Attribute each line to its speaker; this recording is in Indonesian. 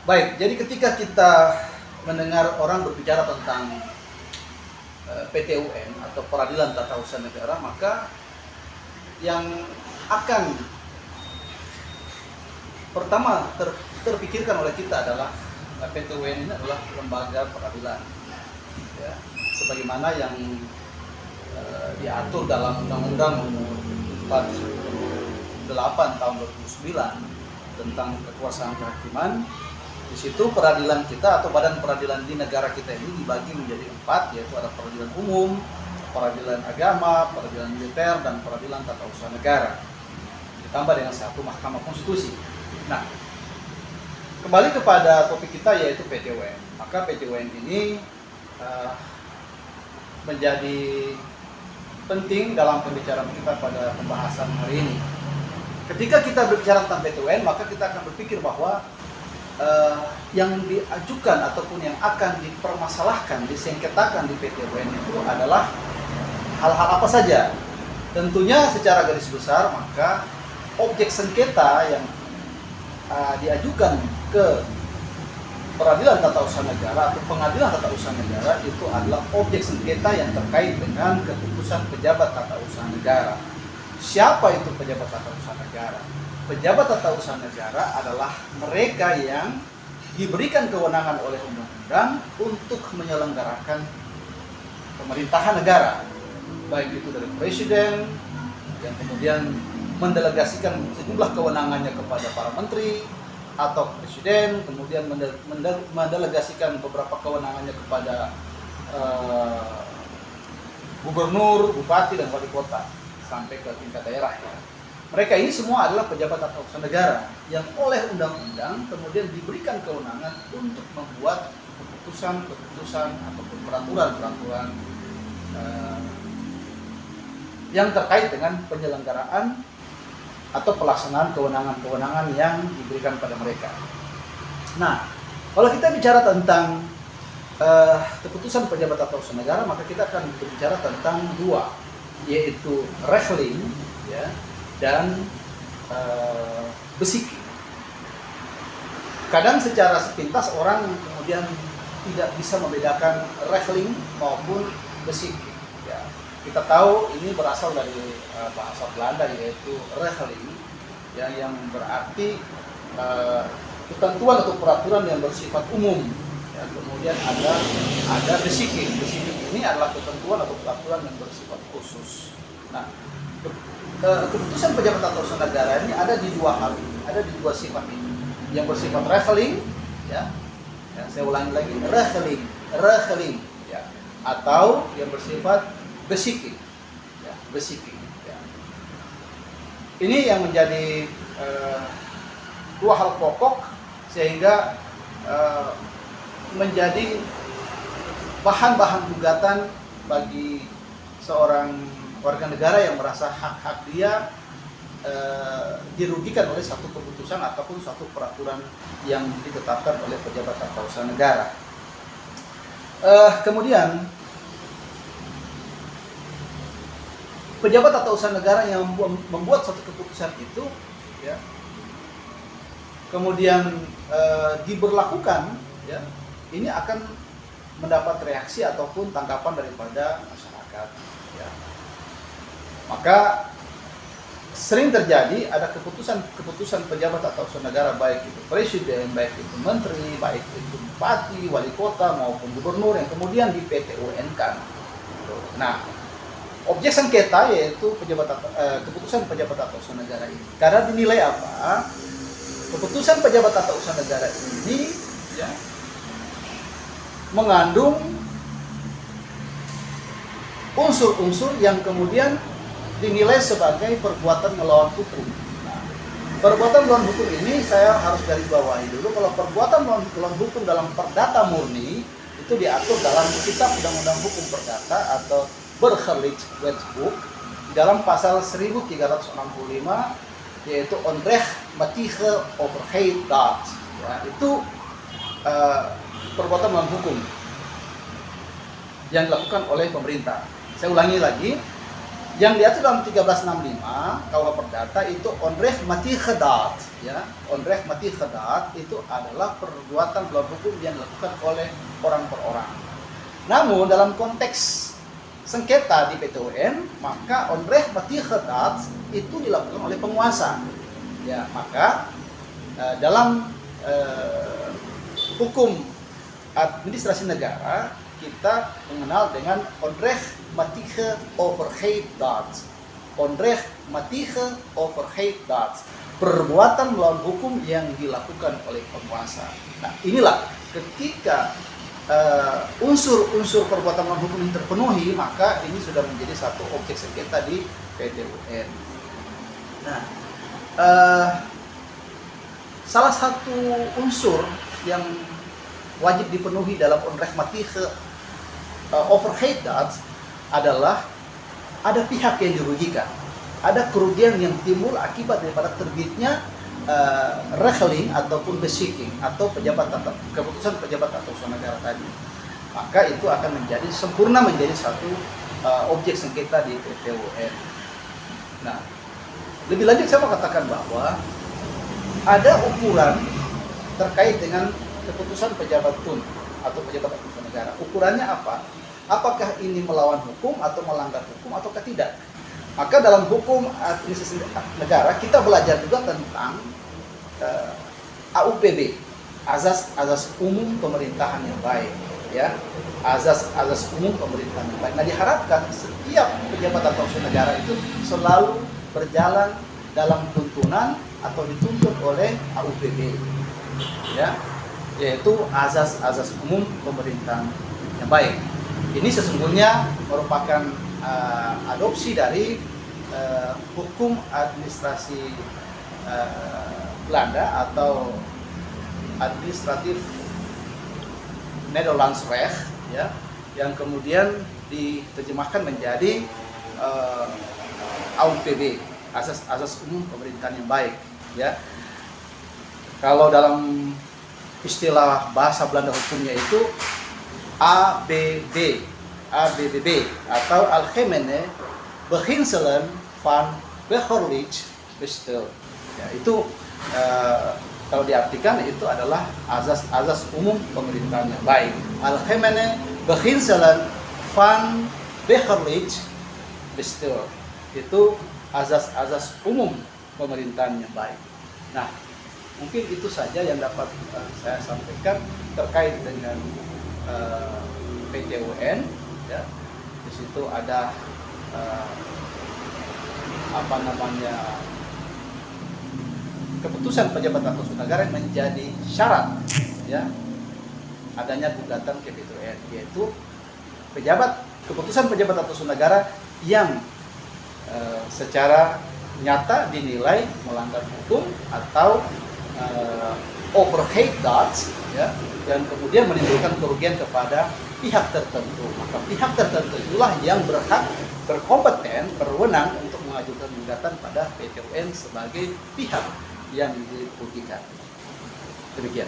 Speaker 1: Baik, jadi ketika kita mendengar orang berbicara tentang PT UN atau Peradilan Tata Usaha Negara, maka yang akan pertama terpikirkan oleh kita adalah PT UN ini adalah lembaga peradilan, ya, sebagaimana yang diatur dalam Undang-Undang Nomor 48 Tahun 2009 tentang kekuasaan kehakiman. Di situ peradilan kita atau badan peradilan di negara kita ini dibagi menjadi 4, yaitu ada peradilan umum, peradilan agama, peradilan militer, dan peradilan tata usaha negara. Ditambah dengan 1 Mahkamah Konstitusi. Nah, kembali kepada topik kita yaitu PT UN. Maka PT UN ini menjadi penting dalam pembicaraan kita pada pembahasan hari ini. Ketika kita berbicara tentang PT UN, maka kita akan berpikir bahwa yang diajukan ataupun yang akan dipermasalahkan, disengketakan di PT UN itu adalah hal-hal apa saja. Tentunya secara garis besar, maka objek sengketa yang diajukan ke Peradilan Tata Usaha Negara atau Pengadilan Tata Usaha Negara itu adalah objek sengketa yang terkait dengan keputusan pejabat tata usaha negara. Siapa itu pejabat tata usaha negara? Pejabat tata usaha negara adalah mereka yang diberikan kewenangan oleh undang-undang untuk menyelenggarakan pemerintahan negara, baik itu dari presiden yang kemudian mendelegasikan sejumlah kewenangannya kepada para menteri, atau presiden kemudian mendelegasikan beberapa kewenangannya kepada gubernur, bupati, dan wali kota sampai ke tingkat daerah. Mereka ini semua adalah pejabat tata usaha negara yang oleh undang-undang kemudian diberikan kewenangan untuk membuat keputusan ataupun peraturan-peraturan yang terkait dengan penyelenggaraan atau pelaksanaan kewenangan-kewenangan yang diberikan pada mereka. Nah, kalau kita bicara tentang keputusan pejabat tata usaha negara, maka kita akan berbicara tentang 2, yaitu reveling, ya, dan besiki. Kadang secara sepintas orang kemudian tidak bisa membedakan reveling maupun besiki. Ya, kita tahu ini berasal dari bahasa Belanda yaitu reveling, ya, yang berarti ketentuan atau peraturan yang bersifat umum. Ya, kemudian ada besiki. Besiki ini adalah ketentuan atau peraturan yang bersifat khusus. Nah, keputusan pejabat tata usaha negara ini ada di 2 hal, ada di 2 sifat ini. Yang bersifat reveling, ya, saya ulangi lagi, reveling, ya, atau yang bersifat besiki, ya, besiki. Ya. Ini yang menjadi 2 hal pokok sehingga menjadi bahan-bahan gugatan bagi seorang warga negara yang merasa hak-hak dia dirugikan oleh satu keputusan ataupun suatu peraturan yang ditetapkan oleh pejabat tata usaha negara. Kemudian pejabat tata usaha negara yang membuat satu keputusan itu, ya, kemudian diberlakukan, ya, ini akan mendapat reaksi ataupun tanggapan daripada masyarakat, ya. Maka sering terjadi ada keputusan pejabat tata usaha negara, baik itu presiden, baik itu menteri, baik itu bupati, wali kota maupun gubernur yang kemudian di PT UN-kan. Nah, objek sengketa yaitu keputusan pejabat tata usaha negara ini. Karena dinilai apa? Keputusan pejabat tata usaha negara ini, ya, mengandung unsur-unsur yang kemudian dinilai sebagai perbuatan melawan hukum. Nah, perbuatan melawan hukum ini saya harus garis bawahi dulu. Kalau perbuatan melawan hukum dalam perdata murni itu diatur dalam Kitab Undang-Undang Hukum Perdata atau Burgerlijk Wetboek dalam pasal 1365, yaitu Onrecht matige overheid daad. Ya, itu perbuatan melawan hukum yang dilakukan oleh pemerintah. Saya ulangi lagi, Yang diatur dalam 1365 KUH Perdata itu onreh mati khadat, ya. Onreh mati khadat itu adalah perbuatan melawan hukum yang dilakukan oleh orang per orang. Namun dalam konteks sengketa di PT UN, maka onreh mati khadat itu dilakukan oleh penguasa. Ya, maka dalam hukum administrasi negara kita mengenal dengan onrecht matige overheidsdaad. Onrecht matige overheidsdaad. Perbuatan melawan hukum yang dilakukan oleh penguasa. Nah, inilah ketika unsur-unsur perbuatan melawan hukum ini terpenuhi, maka ini sudah menjadi satu objek sengketa di PT UN. Nah, salah satu unsur yang wajib dipenuhi dalam onrecht matige overheidsdaad adalah ada pihak yang dirugikan, ada kerugian yang timbul akibat daripada terbitnya regeling ataupun besikking atau keputusan pejabat atau usaha negara tadi. Maka itu akan menjadi sempurna menjadi satu objek sengketa di PT UN. Nah, lebih lanjut saya mau katakan bahwa ada ukuran terkait dengan keputusan pejabat tun atau pejabat atau usaha negara. Ukurannya apa? Apakah ini melawan hukum atau melanggar hukum ataukah tidak? Maka dalam hukum administrasi negara kita belajar juga tentang AUPB, azas umum pemerintahan yang baik, ya. Azas umum pemerintahan yang baik. Nah, diharapkan setiap pejabat atau usaha negara itu selalu berjalan dalam tuntunan atau dituntut oleh AUPB, ya, yaitu azas umum pemerintahan yang baik. Ini sesungguhnya merupakan adopsi dari hukum administrasi Belanda atau administratif Nederlandsrecht, ya, yang kemudian diterjemahkan menjadi AUPB, azas umum pemerintahan yang baik, ya. Kalau dalam istilah bahasa Belanda hukumnya itu ABB atau Algemene Beginselen van Behoorlijk Bestuur. Ya, itu kalau diartikan itu adalah azas umum pemerintahan yang baik. Algemene Beginselen van Behoorlijk Bestuur. Itu azas umum pemerintahan yang baik. Nah, mungkin itu saja yang dapat saya sampaikan terkait dengan PT UN, ya. Di situ ada keputusan pejabat atau usaha negara yang menjadi syarat, ya, adanya gugatan ke PT UN, yaitu keputusan pejabat atau usaha negara yang secara nyata dinilai melanggar hukum atau overheidsdaad, ya, dan kemudian menimbulkan kerugian kepada pihak tertentu. Maka pihak tertentu itulah yang berkompeten, berwenang untuk mengajukan gugatan pada PT UN sebagai pihak yang dirugikan. Demikian.